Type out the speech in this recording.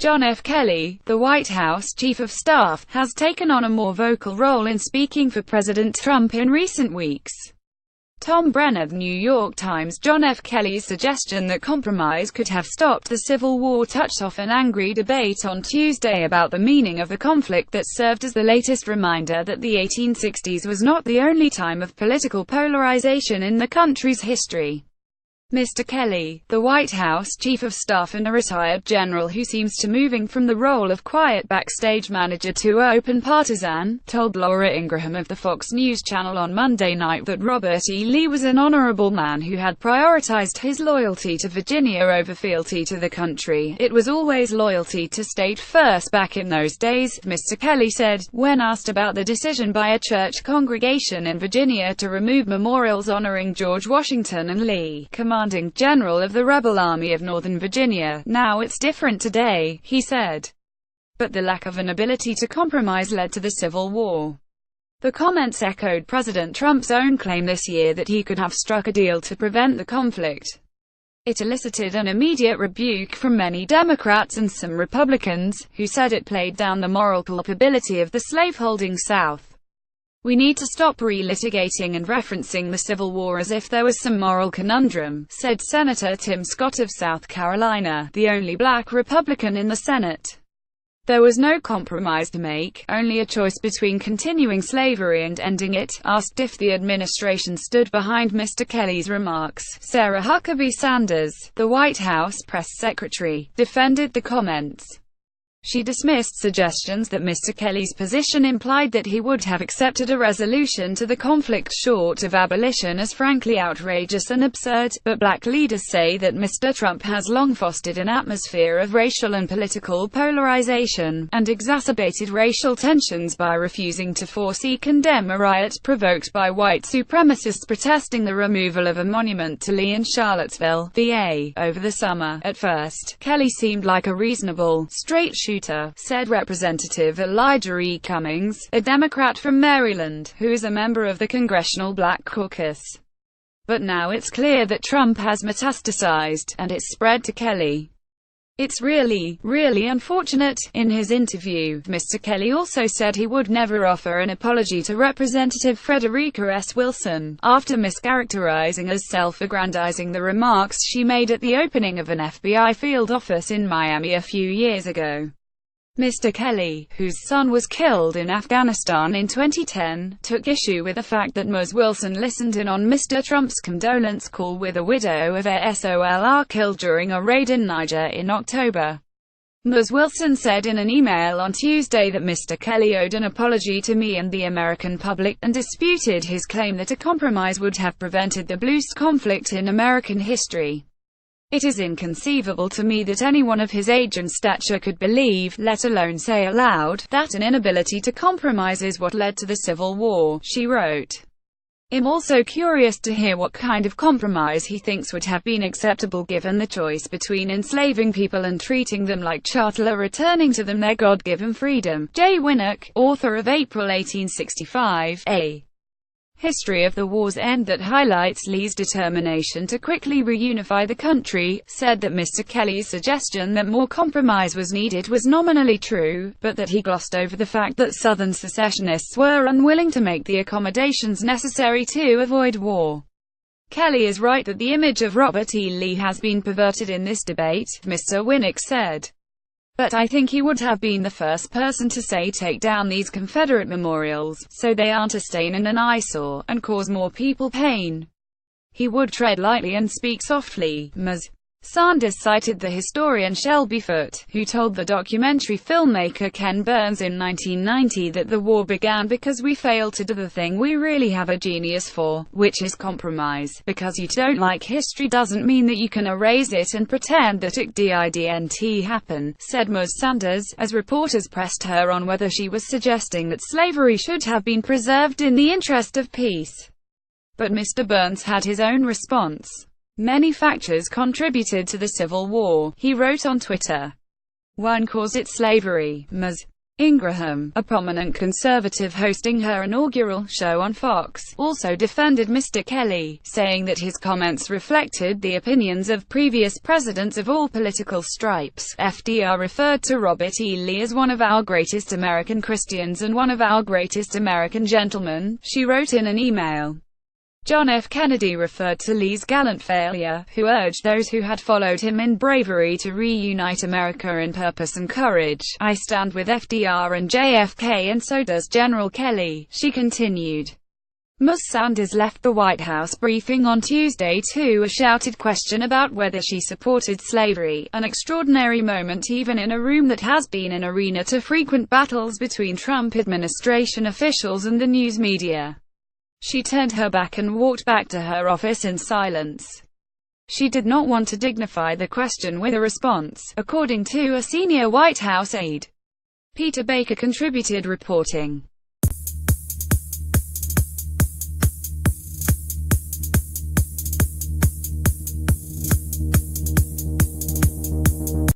John F. Kelly, the White House Chief of Staff, has taken on a more vocal role in speaking for President Trump in recent weeks. Tom Brenner, The New York Times. John F. Kelly's suggestion that compromise could have stopped the Civil War touched off an angry debate on Tuesday about the meaning of the conflict that served as the latest reminder that the 1860s was not the only time of political polarization in the country's history. Mr. Kelly, the White House Chief of Staff and a retired general who seems to moving from the role of quiet backstage manager to open partisan, told Laura Ingraham of the Fox News Channel on Monday night that Robert E. Lee was an honorable man who had prioritized his loyalty to Virginia over fealty to the country. It was always loyalty to state first back in those days, Mr. Kelly said, when asked about the decision by a church congregation in Virginia to remove memorials honoring George Washington and Lee, commanding general of the rebel army of Northern Virginia. Now it's different today, he said. But the lack of an ability to compromise led to the Civil War. The comments echoed President Trump's own claim this year that he could have struck a deal to prevent the conflict. It elicited an immediate rebuke from many Democrats and some Republicans, who said it played down the moral culpability of the slaveholding South. "We need to stop relitigating and referencing the Civil War as if there was some moral conundrum," said Senator Tim Scott of South Carolina, the only black Republican in the Senate. There was no compromise to make, only a choice between continuing slavery and ending it. Asked if the administration stood behind Mr. Kelly's remarks, Sarah Huckabee Sanders, the White House press secretary, defended the comments. She dismissed suggestions that Mr. Kelly's position implied that he would have accepted a resolution to the conflict short of abolition as frankly outrageous and absurd, but black leaders say that Mr. Trump has long fostered an atmosphere of racial and political polarization, and exacerbated racial tensions by refusing to foresee condemn a riot provoked by white supremacists protesting the removal of a monument to Lee in Charlottesville, VA, over the summer. At first, Kelly seemed like a reasonable, straight shooter, said Representative Elijah E. Cummings, a Democrat from Maryland, who is a member of the Congressional Black Caucus. But now it's clear that Trump has metastasized, and it's spread to Kelly. "It's really unfortunate." In his interview, Mr. Kelly also said he would never offer an apology to Representative Frederica S. Wilson, after mischaracterizing as self-aggrandizing the remarks she made at the opening of an FBI field office in Miami a few years ago. Mr. Kelly, whose son was killed in Afghanistan in 2010, took issue with the fact that Ms. Wilson listened in on Mr. Trump's condolence call with a widow of a SOLR killed during a raid in Niger in October. Ms. Wilson said in an email on Tuesday that Mr. Kelly owed an apology to me and the American public, and disputed his claim that a compromise would have prevented the bluest conflict in American history. "It is inconceivable to me that anyone of his age and stature could believe, let alone say aloud, that an inability to compromise is what led to the Civil War," she wrote. "I'm also curious to hear what kind of compromise he thinks would have been acceptable given the choice between enslaving people and treating them like chattel or returning to them their God-given freedom." Jay Winnock, author of April 1865, A History of the War's End that highlights Lee's determination to quickly reunify the country, said that Mr. Kelly's suggestion that more compromise was needed was nominally true, but that he glossed over the fact that Southern secessionists were unwilling to make the accommodations necessary to avoid war. "Kelly is right that the image of Robert E. Lee has been perverted in this debate," Mr. Winnock said. "But I think he would have been the first person to say take down these Confederate memorials, so they aren't a stain and an eyesore, and cause more people pain. He would tread lightly and speak softly." Ms. Sanders cited the historian Shelby Foote, who told the documentary filmmaker Ken Burns in 1990 that the war began because we failed to do the thing we really have a genius for, which is compromise. "Because you don't like history doesn't mean that you can erase it and pretend that it didn't happen," said Ms. Sanders, as reporters pressed her on whether she was suggesting that slavery should have been preserved in the interest of peace. But Mr. Burns had his own response. "Many factors contributed to the Civil War," he wrote on Twitter. "One cause it's slavery. Ms. Ingraham, a prominent conservative hosting her inaugural show on Fox, also defended Mr. Kelly, saying that his comments reflected the opinions of previous presidents of all political stripes. FDR referred to Robert E. Lee as one of our greatest American Christians and one of our greatest American gentlemen, she wrote in an email. John F. Kennedy referred to Lee's gallant failure, who urged those who had followed him in bravery to reunite America in purpose and courage. I stand with FDR and JFK, and so does General Kelly, she continued. Ms. Sanders left the White House briefing on Tuesday to a shouted question about whether she supported slavery, an extraordinary moment even in a room that has been an arena to frequent battles between Trump administration officials and the news media. She turned her back and walked back to her office in silence. She did not want to dignify the question with a response, according to a senior White House aide. Peter Baker contributed, reporting.